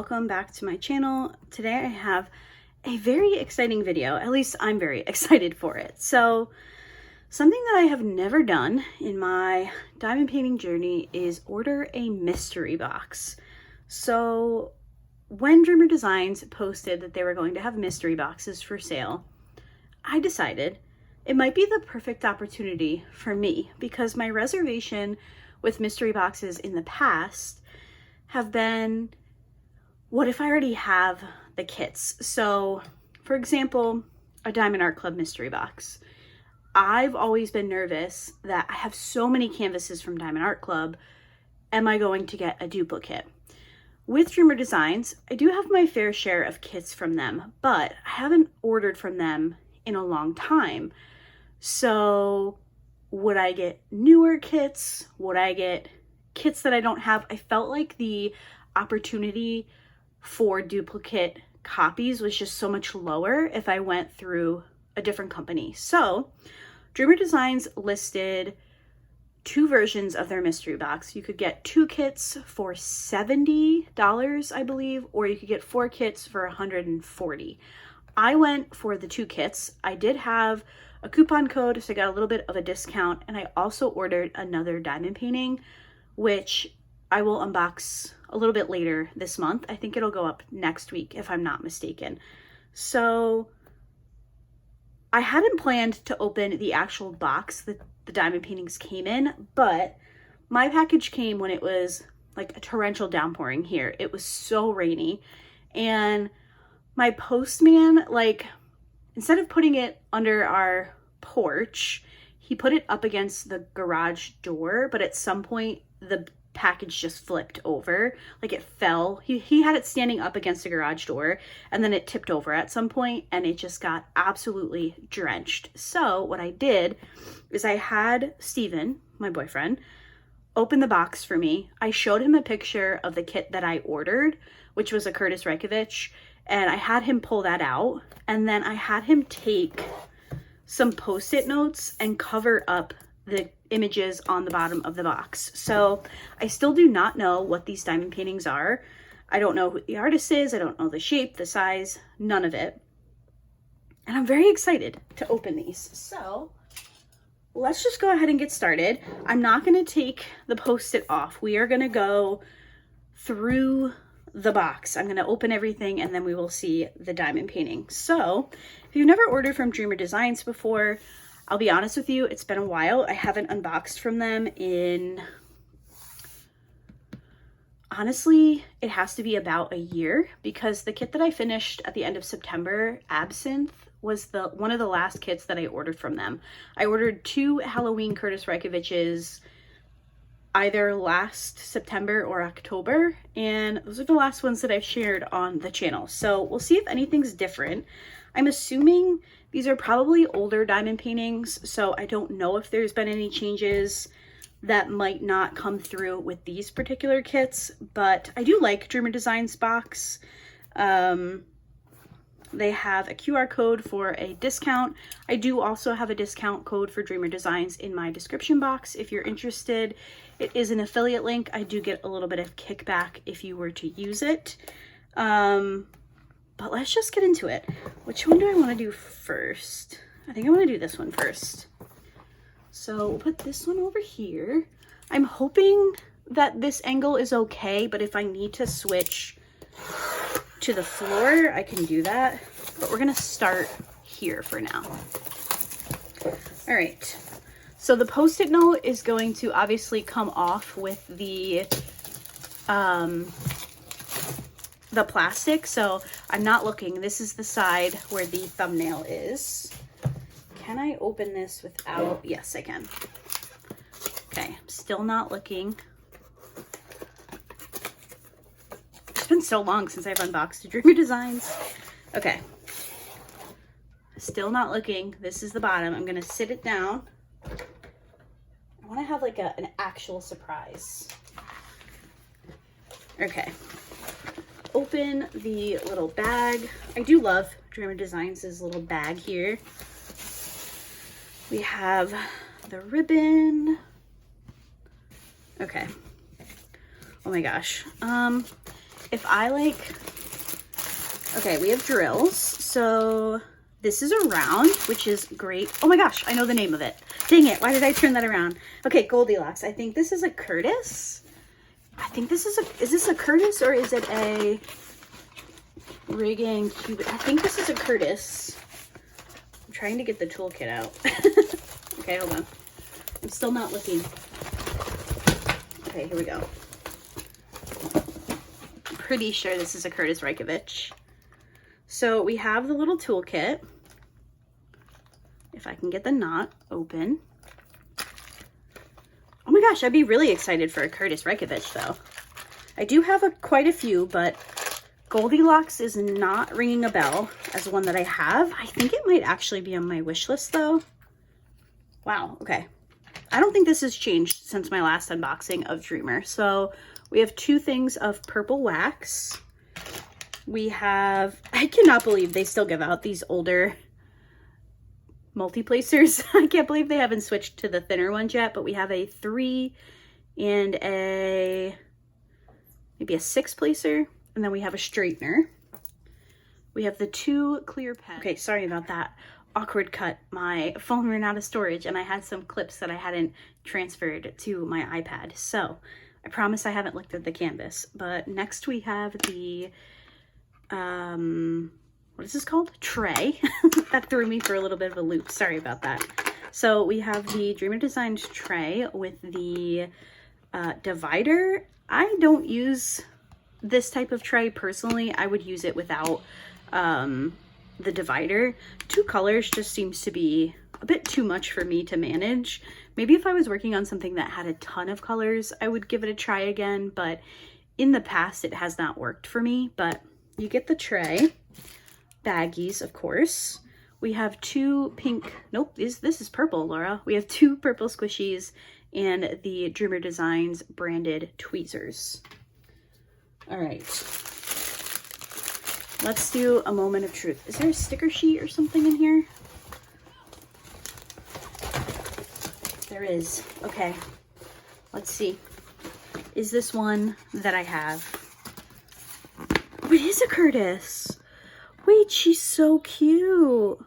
welcome back to my channel. Today I have a very exciting video, at least I'm very excited for it. So something that I have never done in my diamond painting journey is order a mystery box. So when Dreamer Designs posted that they were going to have mystery boxes for sale, I decided it might be the perfect opportunity for me, because my reservation with mystery boxes in the past have been, what if I already have the kits? So for example, a Diamond Art Club mystery box. I've always been nervous that I have so many canvases from Diamond Art Club. Am I going to get a duplicate? With Dreamer Designs, I do have my fair share of kits from them, but I haven't ordered from them in a long time. So would I get newer kits? Would I get kits that I don't have? I felt like the opportunity for duplicate copies was just so much lower if I went through a different company. So Dreamer Designs listed two versions of their mystery box. You could get 2 kits for $70, I believe, or you could get 4 kits for $140. I went for the 2 kits. I did have a coupon code, so I got a little bit of a discount, and I also ordered another diamond painting, which I will unbox a little bit later this month. I think it'll go up next week if I'm not mistaken. So I hadn't planned to open the actual box that the diamond paintings came in, but my package came when it was like a torrential downpouring here. It was so rainy, and my postman, like, instead of putting it under our porch, he put it up against the garage door, but at some point the package just flipped over, like it fell. He had it standing up against the garage door, and then it tipped over at some point and it just got absolutely drenched. So what I did is I had Steven, my boyfriend, open the box for me. I showed him a picture of the kit that I ordered, which was a Curtis Reykjavik, and I had him pull that out, and then I had him take some post-it notes and cover up the images on the bottom of the box. So I still do not know what these diamond paintings are. I don't know who the artist is. I don't know the shape, the size, none of it. And I'm very excited to open these. So let's just go ahead and get started. I'm not going to take the post-it off. We are going to go through the box. I'm going to open everything and then we will see the diamond painting. So if you've never ordered from Dreamer Designs before, I'll be honest with you, it's been a while. I haven't unboxed from them in, honestly, it has to be about a year, because the kit that I finished at the end of September, Absinthe, was one of the last kits that I ordered from them. I ordered 2 Halloween Curtis Reykjaviks either last September or October, and those are the last ones that I've shared on the channel. So we'll see if anything's different. I'm assuming these are probably older diamond paintings, so I don't know if there's been any changes that might not come through with these particular kits, but I do like Dreamer Designs box. They have a QR code for a discount. I do also have a discount code for Dreamer Designs in my description box if you're interested. It is an affiliate link. I do get a little bit of kickback if you were to use it. But let's just get into it. Which one do I want to do first? I think I want to do this one first. So we'll put this one over here. I'm hoping that this angle is okay, but if I need to switch to the floor, I can do that. But we're going to start here for now. All right. So the post-it note is going to obviously come off with the plastic, so I'm not looking. This is the side where the thumbnail is. Can I open this without? Yes, I can. Okay, I'm still not looking. It's been so long since I've unboxed Dreamer Designs. Okay. Still not looking. This is the bottom. I'm gonna sit it down. I want to have like an actual surprise. Okay. Open the little bag. I do love Dreamer Designs' little bag here. We have the ribbon. Okay. Oh my gosh. if I like, okay, we have drills. So this is a round, which is great. Oh my gosh, I know the name of it. Dang it, why did I turn that around? Okay, Goldilocks. I think this is a Curtis. I think this is is this a Curtis or is it a rigging cube? I think this is a Curtis. I'm trying to get the toolkit out. Okay, hold on. I'm still not looking. Okay, here we go. I'm pretty sure this is a Curtis Reykjavik. So we have the little toolkit. If I can get the knot open. Oh my gosh, I'd be really excited for a Curtis Reykjavik though. I do have quite a few, but Goldilocks is not ringing a bell as one that I have. I think it might actually be on my wish list though. Wow, okay. I don't think this has changed since my last unboxing of Dreamer. So we have 2 things of purple wax. We have, I cannot believe they still give out these older multi-placers. I can't believe they haven't switched to the thinner ones yet, but we have a 3 and maybe a 6 placer, and then we have a straightener. We have the 2 clear pens. Okay, sorry about that awkward cut. My phone ran out of storage and I had some clips that I hadn't transferred to my iPad. So I promise I haven't looked at the canvas. But next we have the what is this called? Tray. That threw me for a little bit of a loop. Sorry about that. So we have the Dreamer Designs tray with the divider. I don't use this type of tray personally. I would use it without the divider. 2 colors just seems to be a bit too much for me to manage. Maybe if I was working on something that had a ton of colors, I would give it a try again, but in the past it has not worked for me. But you get the tray, baggies, of course. We have 2 pink, nope, this is purple, Laura. We have 2 purple squishies and the Dreamer Designs branded tweezers. All right, let's do a moment of truth. Is there a sticker sheet or something in here? There is. Okay, let's see. Is this one that I have? Oh, it is a Curtis. Wait, she's so cute.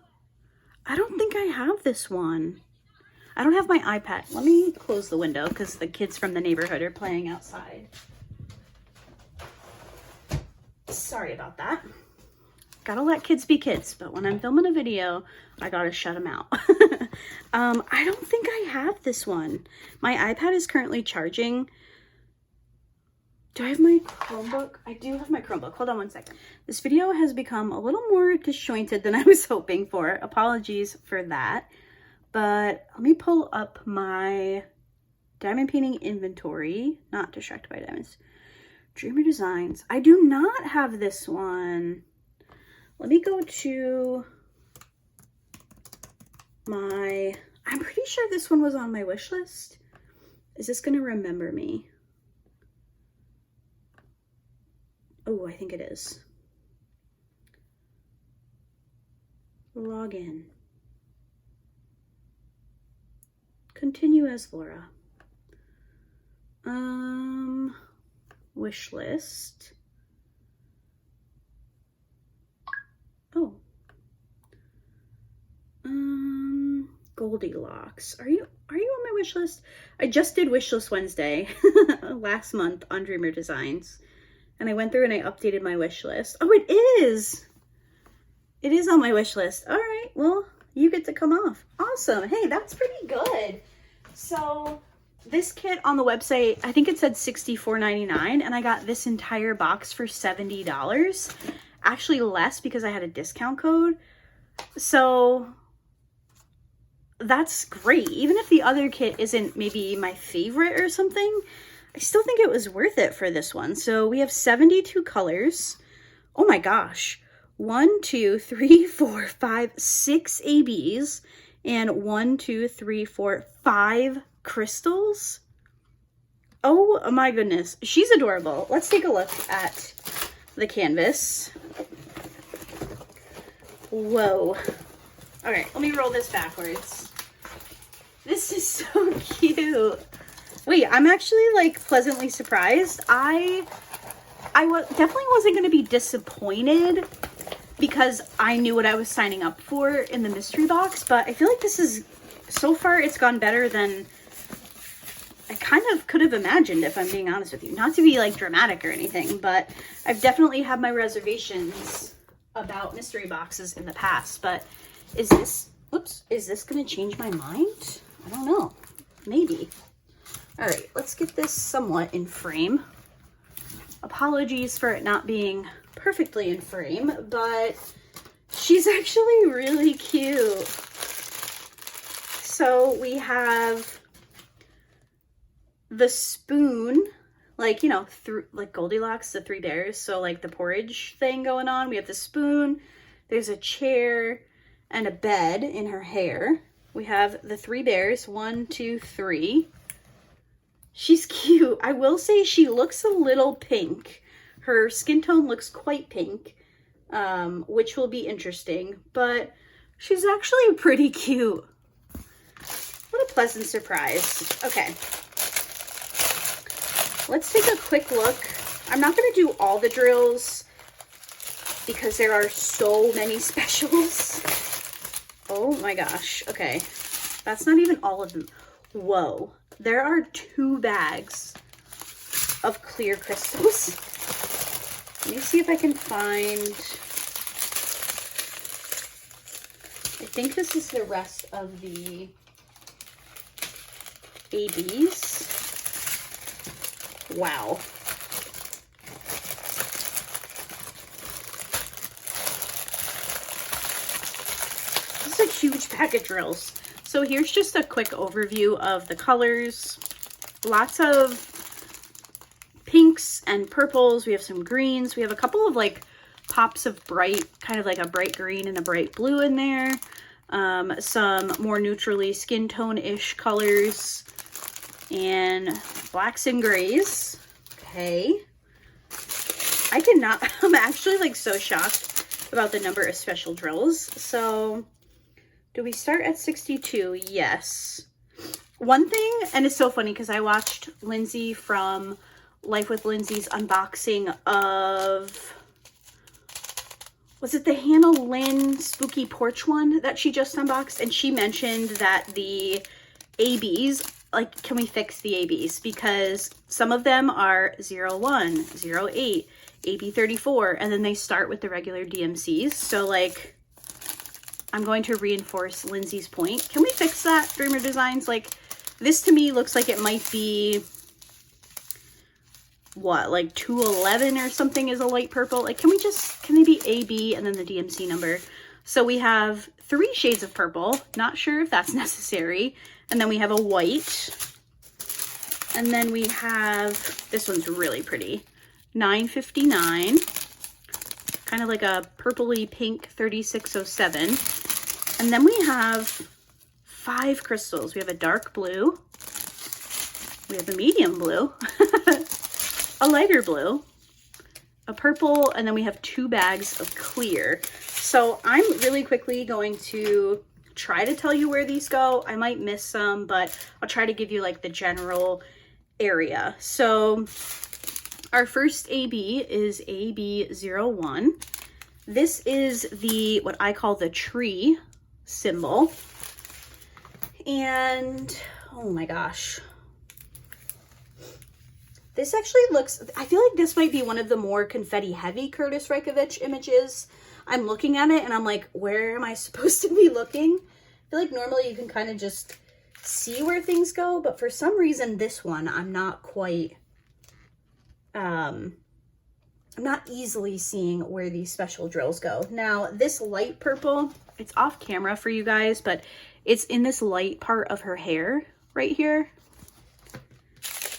I don't think I have this one. I don't have my iPad. Let me close the window because the kids from the neighborhood are playing outside. Sorry about that. Gotta let kids be kids, but when I'm filming a video, I gotta shut them out. I don't think I have this one. My iPad is currently charging. Do I have my Chromebook? I do have my Chromebook. Hold on one second. This video has become a little more disjointed than I was hoping for. Apologies for that. But let me pull up my diamond painting inventory. Not Distracted by Diamonds. Dreamer Designs. I do not have this one. Let me go to my, I'm pretty sure this one was on my wish list. Is this going to remember me? Oh, I think it is. Log in. Continue as Laura. Wish list. Oh. Goldilocks. Are you on my wish list? I just did wish list Wednesday last month on Dreamer Designs. And I went through and I updated my wish list. Oh, it is. It is on my wish list. All right. Well, you get to come off. Awesome. Hey, that's pretty good. So this kit on the website, I think it said $64.99, and I got this entire box for $70. Actually less because I had a discount code. So that's great. Even if the other kit isn't maybe my favorite or something, I still think it was worth it for this one. So we have 72 colors. Oh my gosh. 1, 2, 3, 4, 5, 6 ABs and 1, 2, 3, 4, 5 crystals. Oh my goodness. She's adorable. Let's take a look at the canvas. Whoa. Okay, let me roll this backwards. This is so cute. Wait, I'm actually like pleasantly surprised. I definitely wasn't going to be disappointed because I knew what I was signing up for in the mystery box, but I feel like this is, so far it's gone better than I kind of could have imagined, if I'm being honest with you. Not to be like dramatic or anything, but I've definitely had my reservations about mystery boxes in the past. But is this going to change my mind? I don't know. Maybe. All right, let's get this somewhat in frame. Apologies for it not being perfectly in frame, but she's actually really cute. So we have the spoon, like, you know, like Goldilocks, the three bears. So like the porridge thing going on. We have the spoon. There's a chair and a bed in her hair. We have the three bears, 1, 2, 3. She's cute. I will say she looks a little pink. Her skin tone looks quite pink, which will be interesting, but she's actually pretty cute. What a pleasant surprise. Okay. Let's take a quick look. I'm not going to do all the drills because there are so many specials. Oh my gosh. Okay. That's not even all of them. Whoa. There are 2 bags of clear crystals. Let me see if I can find... I think this is the rest of the ABs. Wow. This is a huge pack of drills. So here's just a quick overview of the colors. Lots of pinks and purples. We have some greens. We have a couple of like pops of bright, kind of like a bright green and a bright blue in there. Some more neutrally skin tone-ish colors. And blacks and grays. Okay. I cannot, I'm actually like so shocked about the number of special drills. So do we start at 62? Yes. One thing, and it's so funny because I watched Lindsay from Life with Lindsay's unboxing of, was it the Hannah Lynn Spooky Porch one that she just unboxed? And she mentioned that the ABs, like, can we fix the ABs? Because some of them are 01, 08, AB 34, and then they start with the regular DMCs. So like, I'm going to reinforce Lindsay's point. Can we fix that, Dreamer Designs? Like, this to me looks like it might be, what, like 211 or something is a light purple. Like, can they be AB and then the DMC number? So we have 3 shades of purple. Not sure if that's necessary. And then we have a white. And then we have, this one's really pretty, 959. Kind of like a purpley pink 3607. And then we have 5 crystals. We have a dark blue. We have a medium blue. A lighter blue. A purple. And then we have 2 bags of clear. So I'm really quickly going to try to tell you where these go. I might miss some, but I'll try to give you like the general area. So our first AB is AB01. This is the, what I call the tree symbol. And oh my gosh. This actually looks, I feel like this might be one of the more confetti heavy Curtis Reichovich images. I'm looking at it and I'm like, where am I supposed to be looking? I feel like normally you can kind of just see where things go, but for some reason this one I'm not quite, I'm not easily seeing where these special drills go. Now this light purple, it's off camera for you guys, but it's in this light part of her hair right here.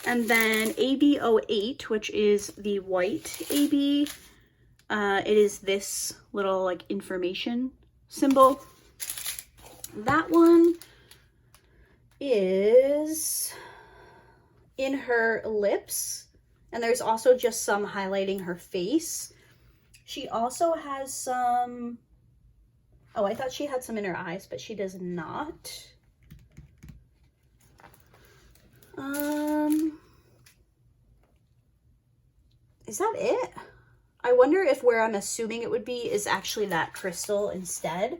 And then AB08, which is the white AB, it is this little like information symbol. That one is in her lips, and there's also just some highlighting her face. She also has some, oh, I thought she had some in her eyes, but she does not. is that it? I wonder if where I'm assuming it would be is actually that crystal instead.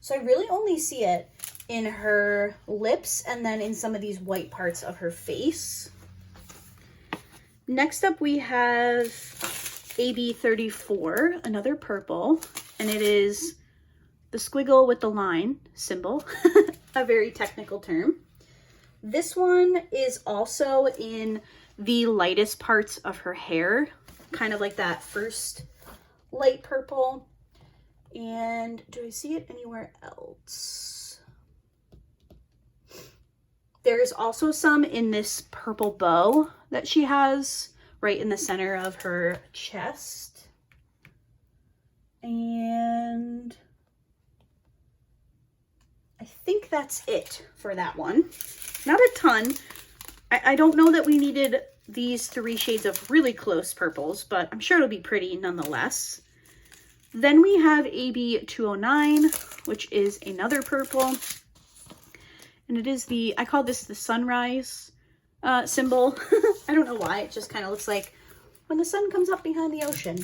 So I really only see it in her lips and then in some of these white parts of her face. Next up we have AB34, another purple, and it is the squiggle with the line symbol, a very technical term. This one is also in the lightest parts of her hair, kind of like that first light purple. And do I see it anywhere else? There's also some in this purple bow that she has right in the center of her chest. And I think that's it for that one. Not a ton. I don't know that we needed these 3 shades of really close purples, but I'm sure it'll be pretty nonetheless. Then we have AB209, which is another purple. And it is the, I call this the sunrise symbol. I don't know why, it just kind of looks like when the sun comes up behind the ocean.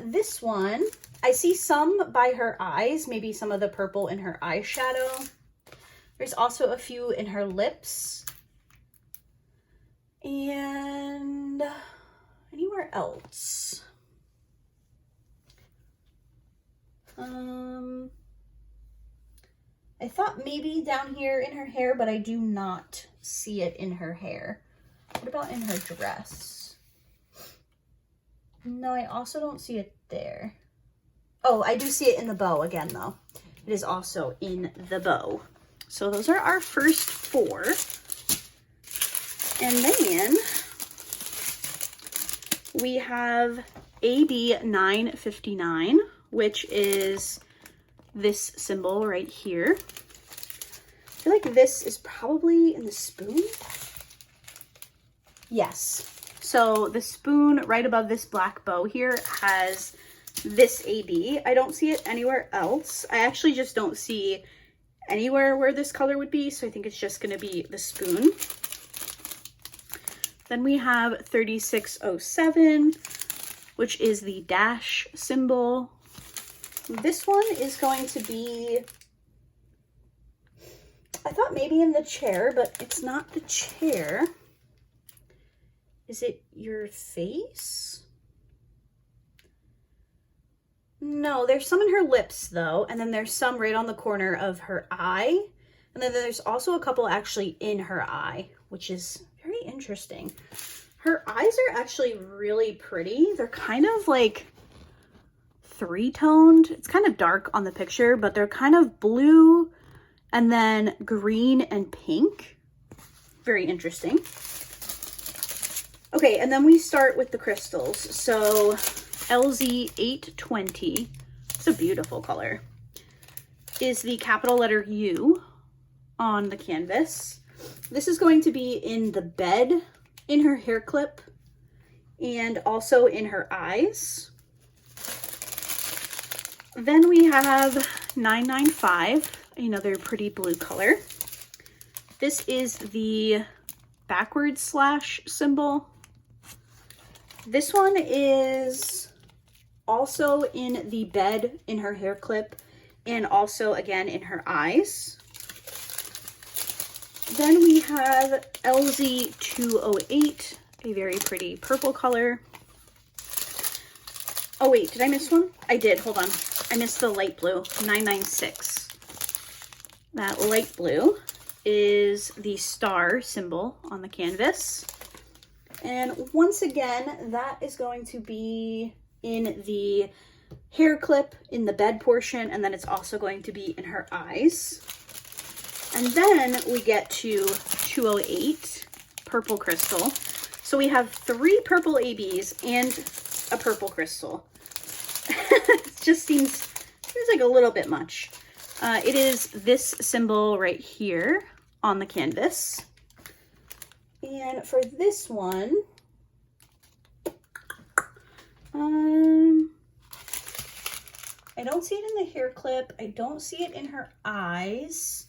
This one, I see some by her eyes, maybe some of the purple in her eyeshadow. There's also a few in her lips. And anywhere else? I thought maybe down here in her hair, but I do not see it in her hair. What about in her dress? No, I also don't see it there. Oh, I do see it in the bow again, though. It is also in the bow. So those are our first 4. And then we have AB959, which is this symbol right here. I feel like this is probably in the spoon. Yes. So the spoon right above this black bow here has this AB. I don't see it anywhere else. I actually just don't see anywhere where this color would be, so I think it's just going to be the spoon. Then we have 3607, which is the dash symbol. This one is going to be, I thought maybe in the chair, but it's not the chair. Is it your face? No, there's some in her lips though, and then there's some right on the corner of her eye. And then there's also a couple actually in her eye, which is very interesting. Her eyes are actually really pretty. They're kind of like 3-toned. It's kind of dark on the picture, but they're kind of blue and then green and pink. Very interesting. Okay, and then we start with the crystals. So LZ820, it's a beautiful color, is the capital letter U on the canvas. This is going to be in the bed, in her hair clip, and also in her eyes. Then we have 995, another pretty blue color. This is the backwards slash symbol. This one is also in the bed, in her hair clip, and also again in her eyes. Then we have LZ208, a very pretty purple color. Oh wait, did I miss one? I did, hold on. I missed the light blue, 996. That light blue is the star symbol on the canvas. And once again, that is going to be in the hair clip, in the bed portion, and then it's also going to be in her eyes. And then we get to 208, purple crystal. So we have 3 purple ABs and a purple crystal. It just seems like a little bit much. It is this symbol right here on the canvas. And for this one, I don't see it in the hair clip. I don't see it in her eyes.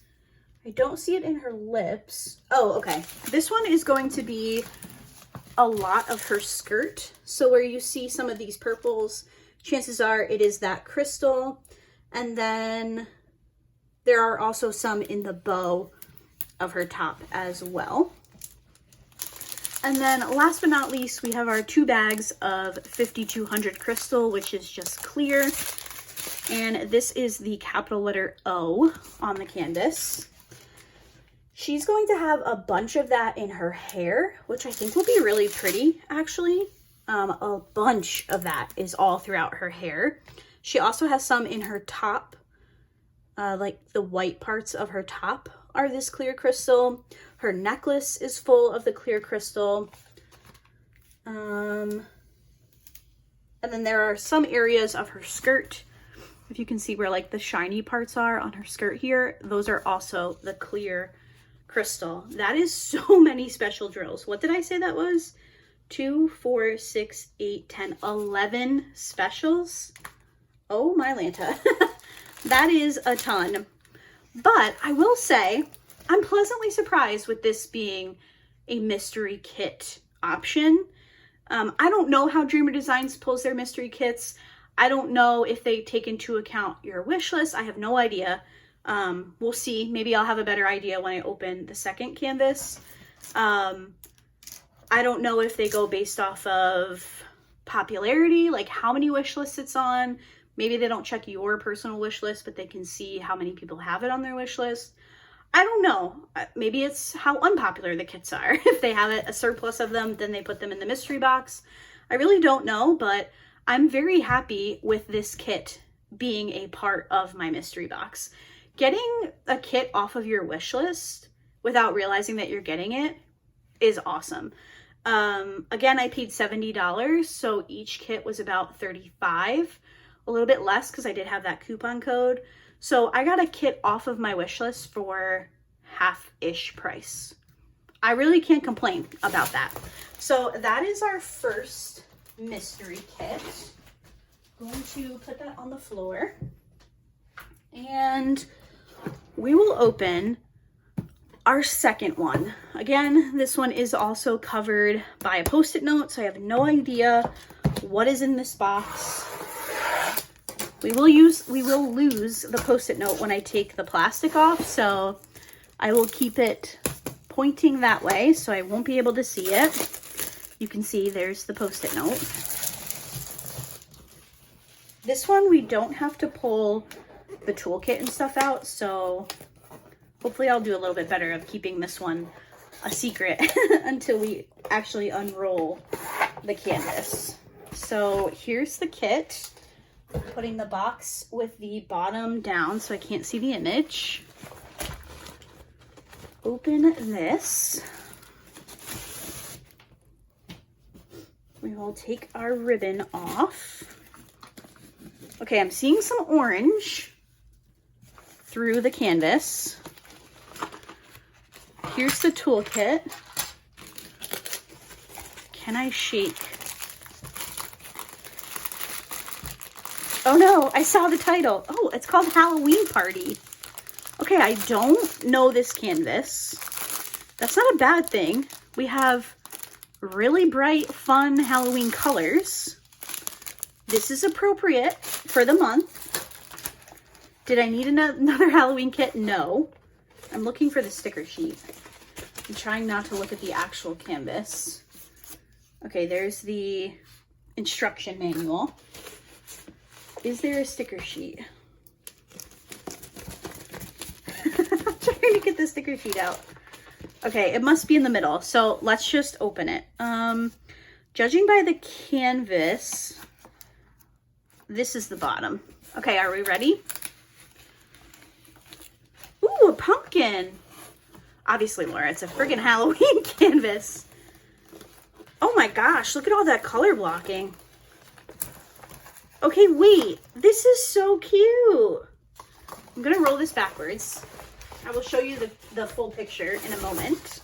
I don't see it in her lips. Oh, okay. This one is going to be a lot of her skirt. So where you see some of these purples, chances are it is that crystal. And then there are also some in the bow of her top as well. And then last but not least, we have our 2 bags of 5200 crystal, which is just clear. And this is the capital letter O on the canvas. She's going to have a bunch of that in her hair, which I think will be really pretty, actually. A bunch of that is all throughout her hair. She also has some in her top, like the white parts of her top are this clear crystal. Her necklace is full of the clear crystal. And then there are some areas of her skirt. If you can see where like the shiny parts are on her skirt here, those are also the clear crystal. That is so many special drills. What did I say that was? 2, 4, 6, 8, 10, 11 specials. Oh my Lanta. That is a ton. But I will say, I'm pleasantly surprised with this being a mystery kit option. I don't know how Dreamer Designs pulls their mystery kits. I don't know if they take into account your wish list. I have no idea. We'll see. Maybe I'll have a better idea when I open the second canvas. I don't know if they go based off of popularity, like how many wish lists it's on. Maybe they don't check your personal wish list, but they can see how many people have it on their wish list. I don't know. Maybe it's how unpopular the kits are. If they have a surplus of them, then they put them in the mystery box. I really don't know, but I'm very happy with this kit being a part of my mystery box. Getting a kit off of your wish list without realizing that you're getting it is awesome. Again, I paid $70, so each kit was about $35, a little bit less because I did have that coupon code. So I got a kit off of my wish list for half-ish price. I really can't complain about that. So that is our first mystery kit. I'm going to put that on the floor. And we will open our second one. Again, this one is also covered by a Post-it note, so I have no idea what is in this box. We will lose the Post-it note when I take the plastic off, so I will keep it pointing that way so I won't be able to see it. You can see there's the Post-it note. This one we don't have to pull the toolkit and stuff out, so hopefully I'll do a little bit better of keeping this one a secret until we actually unroll the canvas. So here's the kit. Putting the box with the bottom down so I can't see the image. Open this. We will take our ribbon off. Okay, I'm seeing some orange through the canvas. Here's the toolkit. Can I shake? Oh no, I saw the title. Oh, it's called Halloween Party. Okay, I don't know this canvas. That's not a bad thing. We have really bright, fun Halloween colors. This is appropriate for the month. Did I need another Halloween kit? No. I'm looking for the sticker sheet. I'm trying not to look at the actual canvas. Okay, there's the instruction manual. Is there a sticker sheet? I'm trying to get the sticker sheet out. Okay, it must be in the middle. So let's just open it. Judging by the canvas, this is the bottom. Okay, are we ready? Ooh, a pumpkin. Obviously, Laura, it's a friggin' Halloween canvas. Oh my gosh, look at all that color blocking. Okay, wait, this is so cute. I'm gonna roll this backwards. I will show you the full picture in a moment.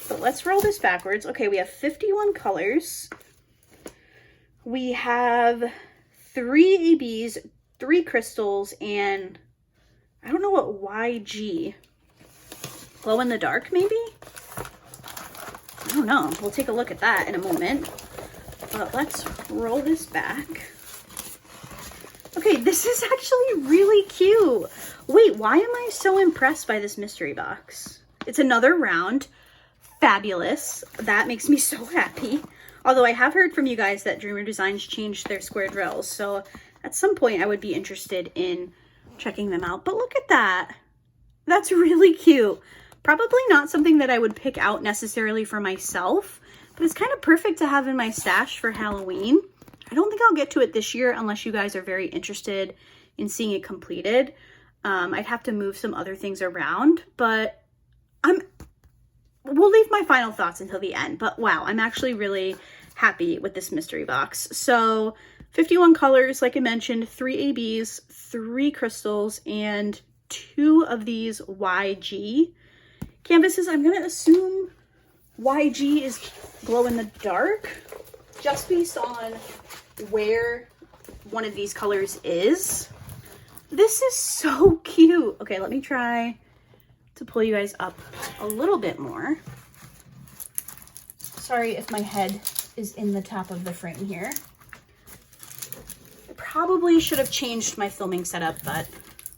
But let's roll this backwards. Okay, we have 51 colors. We have 3 ABs, 3 crystals, and I don't know what YG. Glow in the dark, maybe? I don't know. We'll take a look at that in a moment. But let's roll this back. Okay, this is actually really cute. Wait, why am I so impressed by this mystery box? It's another round. Fabulous. That makes me so happy. Although I have heard from you guys that Dreamer Designs changed their square drills. So at some point I would be interested in checking them out. But look at that. That's really cute. Probably not something that I would pick out necessarily for myself, but it's kind of perfect to have in my stash for Halloween. I don't think I'll get to it this year unless you guys are very interested in seeing it completed. I'd have to move some other things around, but we'll leave my final thoughts until the end. But wow, I'm actually really happy with this mystery box. So 51 colors, like I mentioned, 3 ABs, 3 crystals, and 2 of these YG canvases. I'm going to assume YG is glow in the dark just based on where one of these colors is. This is so cute. Okay, let me try to pull you guys up a little bit more. Sorry if my head is in the top of the frame here. I probably should have changed my filming setup, but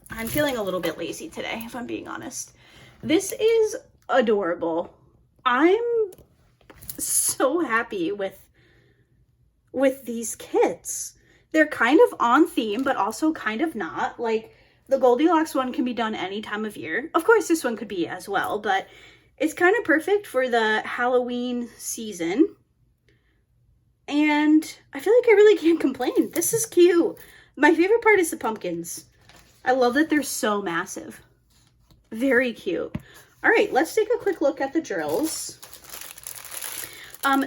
I'm feeling a little bit lazy today, if I'm being honest. This is adorable. I'm so happy with these kits. They're kind of on theme, but also kind of not. Like, the Goldilocks one can be done any time of year. Of course, this one could be as well, but it's kind of perfect for the Halloween season. And I feel like I really can't complain. This is cute. My favorite part is the pumpkins. I love that they're so massive. Very cute. All right, let's take a quick look at the drills.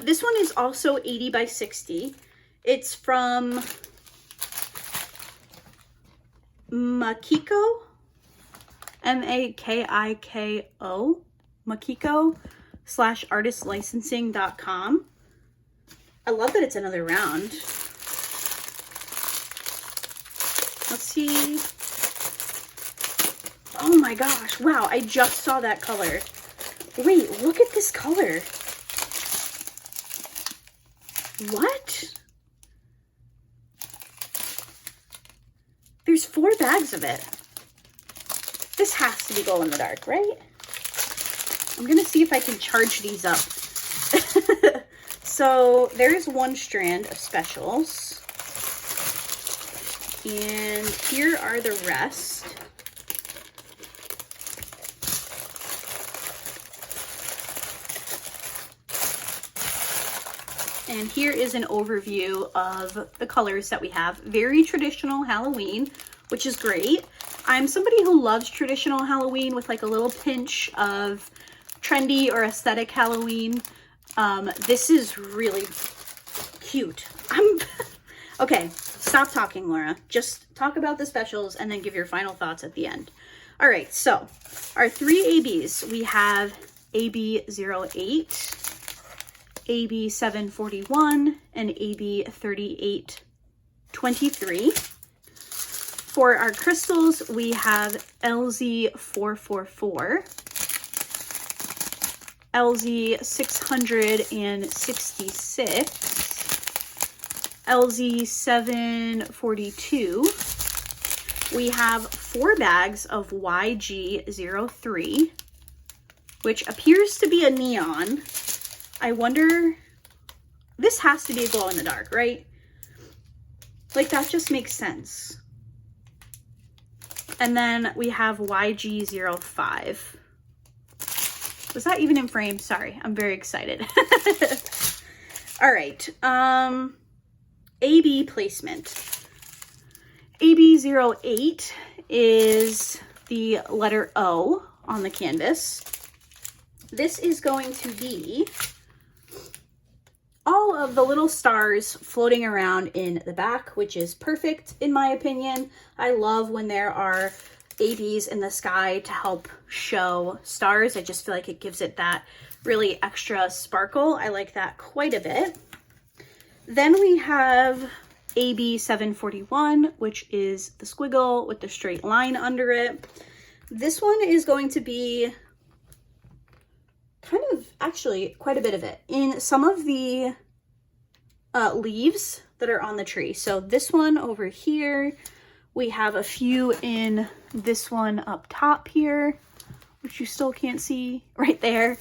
This one is also 80 by 60. It's from Makiko, M-A-K-I-K-O, Makiko /artistlicensing.com. I love that it's another round. Let's see. Oh my gosh, wow, I just saw that color. Wait, look at this color. What? There's 4 bags of it. This has to be glow in the dark, right? I'm gonna see if I can charge these up. So there's 1 strand of specials. And here are the rest. And here is an overview of the colors that we have. Very traditional Halloween, which is great. I'm somebody who loves traditional Halloween with like a little pinch of trendy or aesthetic Halloween. This is really cute. Okay, stop talking, Laura. Just talk about the specials and then give your final thoughts at the end. All right, so our 3 ABs, we have AB08, AB 741, and AB 3823. For our crystals, we have LZ 444, LZ 666, LZ 742. We have 4 bags of YG03, which appears to be a neon. I wonder, this has to be a glow in the dark, right? Like, that just makes sense. And then we have YG05. Was that even in frame? Sorry, I'm very excited. All right, AB placement. AB08 is the letter O on the canvas. This is going to be all of the little stars floating around in the back, which is perfect in my opinion. I love when there are ABs in the sky to help show stars. I just feel like it gives it that really extra sparkle. I like that quite a bit. Then we have AB 741, which is the squiggle with the straight line under it. This one is going to be kind of, actually quite a bit of it in some of the leaves that are on the tree. So this one over here, we have a few in this one up top here, which you still can't see right there.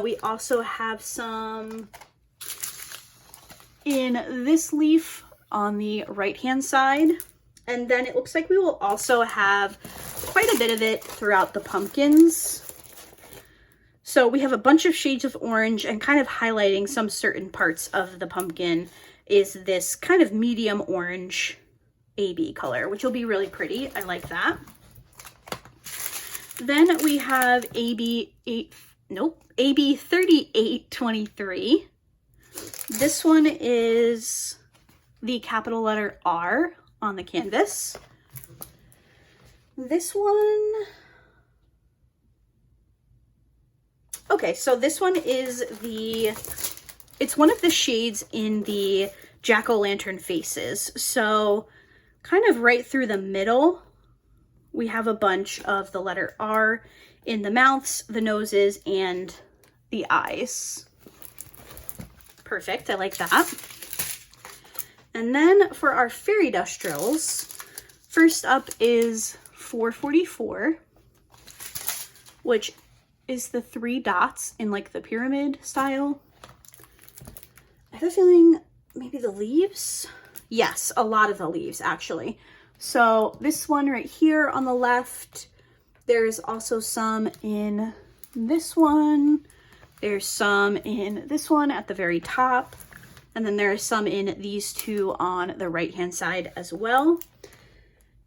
We also have some in this leaf on the right-hand side. And then it looks like we will also have quite a bit of it throughout the pumpkins. So we have a bunch of shades of orange, and kind of highlighting some certain parts of the pumpkin is this kind of medium orange AB color, which will be really pretty. I like that. Then we have AB 3823. This one is the capital letter R on the canvas. This one, okay, so this one is it's one of the shades in the jack-o'-lantern faces. So kind of right through the middle, we have a bunch of the letter R in the mouths, the noses, and the eyes. Perfect, I like that. And then for our fairy dust drills, first up is 444, which is the 3 dots in like the pyramid style. I have a feeling maybe the leaves? Yes, a lot of the leaves actually. So this one right here on the left, there's also some in this one. There's some in this one at the very top. And then there are some in these two on the right-hand side as well.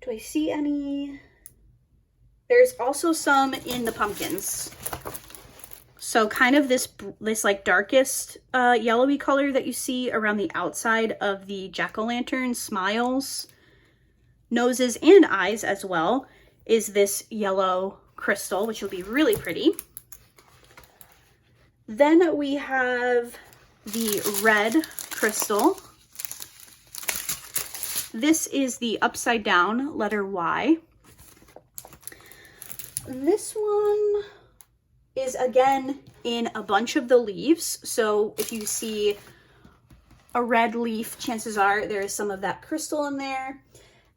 Do I see any? There's also some in the pumpkins. So kind of this like darkest yellowy color that you see around the outside of the jack-o'-lantern smiles, noses, and eyes as well is this yellow crystal, which will be really pretty. Then we have the red crystal. This is the upside down letter Y. This one is again in a bunch of the leaves. So if you see a red leaf, chances are there is some of that crystal in there.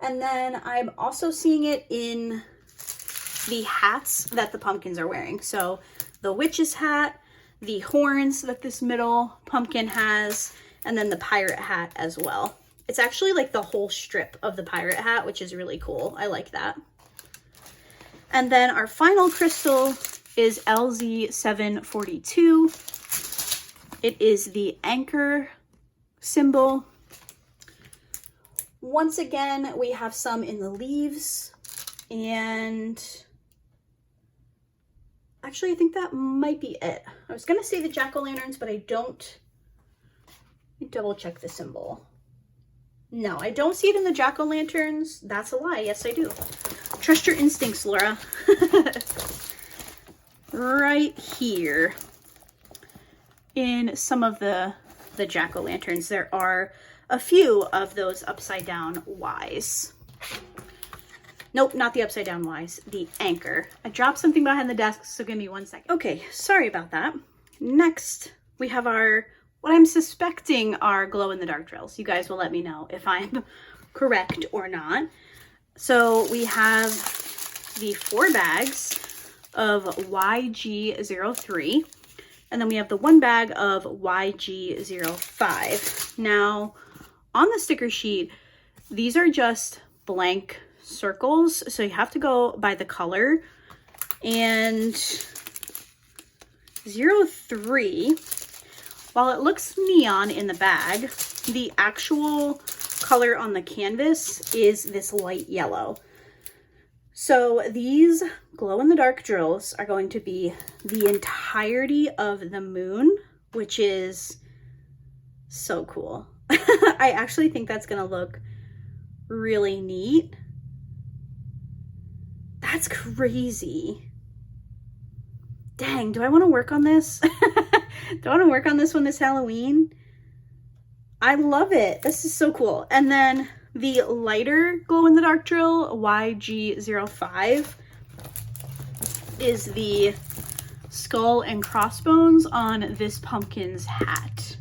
And then I'm also seeing it in the hats that the pumpkins are wearing. So the witch's hat, the horns that this middle pumpkin has, and then the pirate hat as well. It's actually like the whole strip of the pirate hat, which is really cool. I like that. And then our final crystal is LZ742. It is the anchor symbol. Once again, we have some in the leaves, and actually I think that might be it. I was gonna say the jack-o'-lanterns, but I don't. Let me double check the symbol. No, I don't see it in the jack-o'-lanterns. That's a lie. Yes, I do. Trust your instincts, Laura. Right here in some of the jack-o'-lanterns, there are a few of those upside down Ys. Nope, not the upside down Ys, the anchor. I dropped something behind the desk, so give me 1 second. Okay, sorry about that. Next, we have what I'm suspecting are glow-in-the-dark drills. You guys will let me know if I'm correct or not. So we have the 4 bags of YG03, and then we have the 1 bag of YG05. Now, on the sticker sheet, these are just blank circles, so you have to go by the color. And 03, while it looks neon in the bag, the actual color on the canvas is this light yellow. So these glow-in-the-dark drills are going to be the entirety of the moon, which is so cool. I actually think that's gonna look really neat. That's crazy. Dang, do I want to work on this? Do I want to work on this one this Halloween? I love it. This is so cool. And then the lighter glow-in-the-dark drill, YG05, is the skull and crossbones on this pumpkin's hat.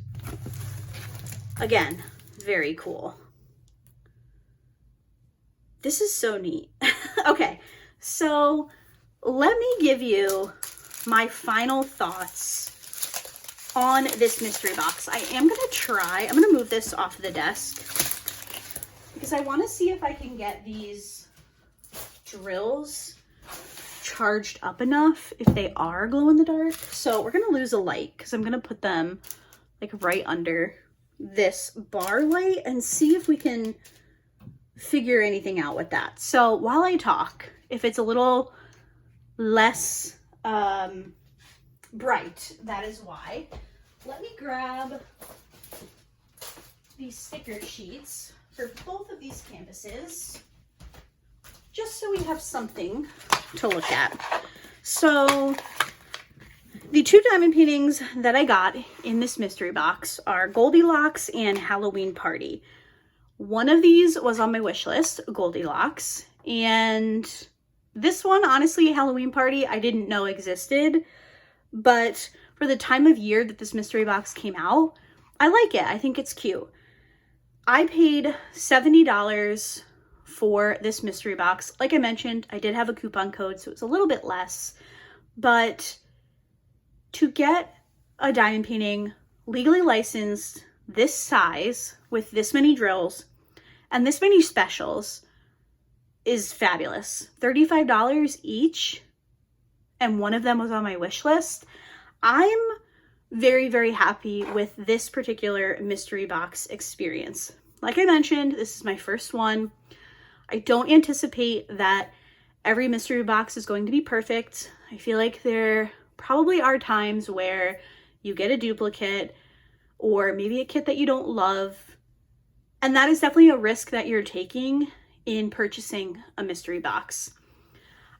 Again, very cool. This is so neat. Okay, so let me give you my final thoughts on this mystery box. I'm gonna move this off the desk because I want to see if I can get these drills charged up enough if they are glow in the dark. So we're gonna lose a light because I'm gonna put them like right under this bar light and see if we can figure anything out with that. So while I talk, if it's a little less bright, that is why. Let me grab these sticker sheets for both of these canvases, just so we have something to look at. So the two diamond paintings that I got in this mystery box are Goldilocks and Halloween Party. One of these was on my wish list, Goldilocks, and this one, honestly, Halloween Party, I didn't know existed, but for the time of year that this mystery box came out, I like it. I think it's cute. I paid $70 for this mystery box. Like I mentioned, I did have a coupon code, so it's a little bit less, but to get a diamond painting legally licensed this size with this many drills and this many specials is fabulous. $35 each, and one of them was on my wish list. I'm very, very happy with this particular mystery box experience. Like I mentioned, this is my first one. I don't anticipate that every mystery box is going to be perfect. I feel like there probably are times where you get a duplicate or maybe a kit that you don't love. And that is definitely a risk that you're taking in purchasing a mystery box.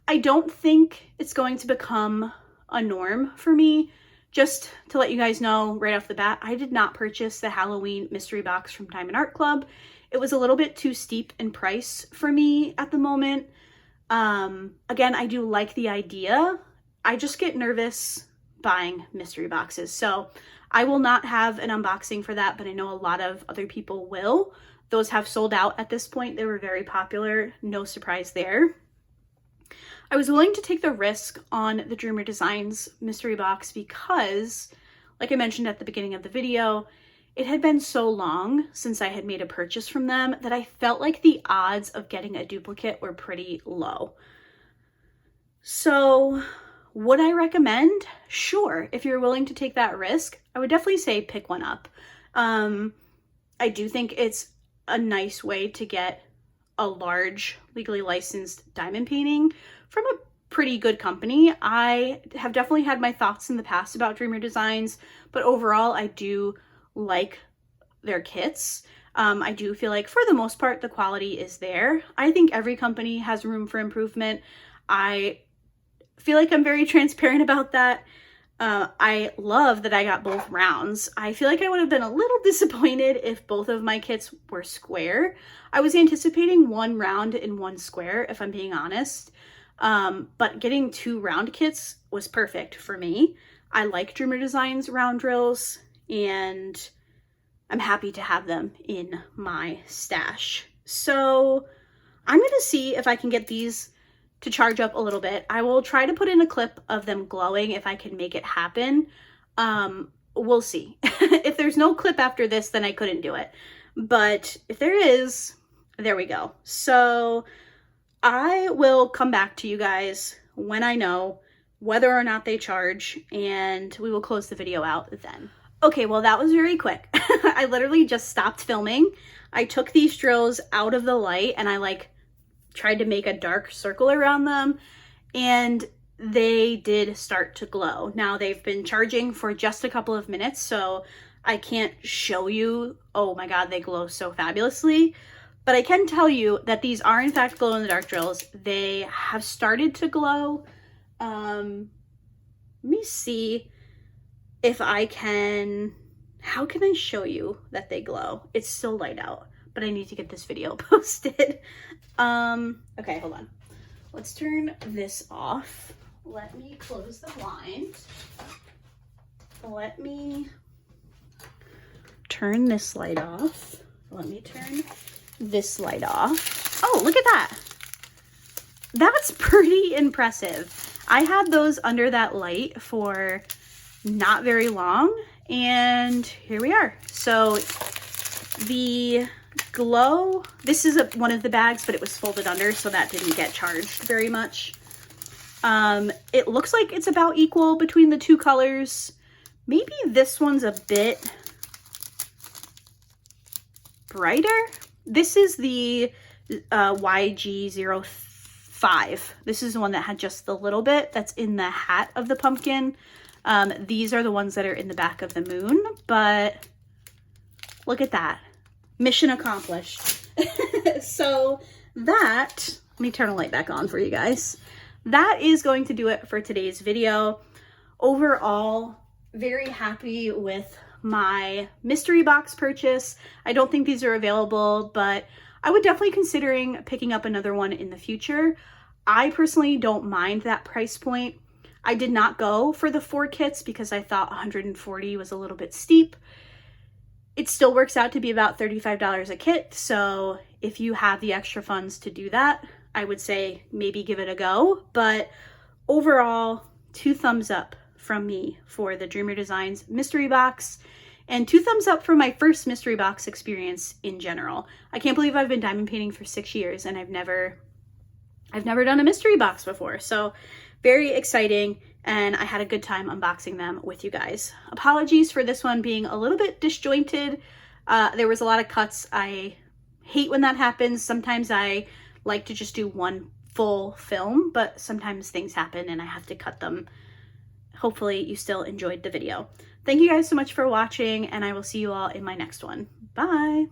I don't think it's going to become a norm for me. Just to let you guys know right off the bat, I did not purchase the Halloween mystery box from Diamond Art Club. It was a little bit too steep in price for me at the moment. Again, I do like the idea. I just get nervous buying mystery boxes. So I will not have an unboxing for that, but I know a lot of other people will. Those have sold out at this point. They were very popular. No surprise there. I was willing to take the risk on the Dreamer Designs mystery box because, like I mentioned at the beginning of the video, it had been so long since I had made a purchase from them that I felt like the odds of getting a duplicate were pretty low. So would I recommend? Sure. If you're willing to take that risk, I would definitely say pick one up. I do think it's a nice way to get a large legally licensed diamond painting from a pretty good company. I have definitely had my thoughts in the past about Dreamer Designs, but overall I do like their kits. I do feel like for the most part the quality is there. I think every company has room for improvement. I feel like I'm very transparent about that. I love that I got both rounds. I feel like I would have been a little disappointed if both of my kits were square. I was anticipating one round and one square, if I'm being honest. But getting two round kits was perfect for me. I like Dreamer Designs round drills, and I'm happy to have them in my stash. So I'm going to see if I can get these to charge up a little bit. I will try to put in a clip of them glowing if I can make it happen. We'll see. If there's no clip after this, then I couldn't do it. But if there is, there we go. So I will come back to you guys when I know whether or not they charge, and we will close the video out then. Okay, well, that was very quick. I literally just stopped filming. I took these drills out of the light and I tried to make a dark circle around them, and they did start to glow. Now they've been charging for just a couple of minutes, so I can't show you, oh my god, they glow so fabulously, but I can tell you that these are in fact glow in the dark drills. They have started to glow. Let me see if I can, how can I show you that they glow? It's still light out, but I need to get this video posted. Okay, hold on. Let's turn this off. let me close the blind. Let me turn this light off. Let me turn this light off. Oh, look at that. That's pretty impressive. I had those under that light for not very long, and here we are. So the glow, this is one of the bags, but it was folded under, so that didn't get charged very much. It looks like it's about equal between the two colors. Maybe this one's a bit brighter. This is the YG05. This is the one that had just the little bit that's in the hat of the pumpkin. These are the ones that are in the back of the moon, but look at that. Mission accomplished. So that, let me turn the light back on for you guys. That is going to do it for today's video. Overall, very happy with my mystery box purchase. I don't think these are available, but I would definitely considering picking up another one in the future. I personally don't mind that price point. I did not go for the 4 kits because I thought $140 was a little bit steep. It still works out to be about $35 a kit, so if you have the extra funds to do that, I would say maybe give it a go. But overall, 2 thumbs up from me for the Dreamer Designs mystery box, and 2 thumbs up for my first mystery box experience in general. I can't believe I've been diamond painting for 6 years and I've never done a mystery box before. So very exciting, and I had a good time unboxing them with you guys. Apologies for this one being a little bit disjointed. There was a lot of cuts. I hate when that happens. Sometimes I like to just do one full film, but sometimes things happen and I have to cut them. Hopefully you still enjoyed the video. Thank you guys so much for watching, and I will see you all in my next one. Bye!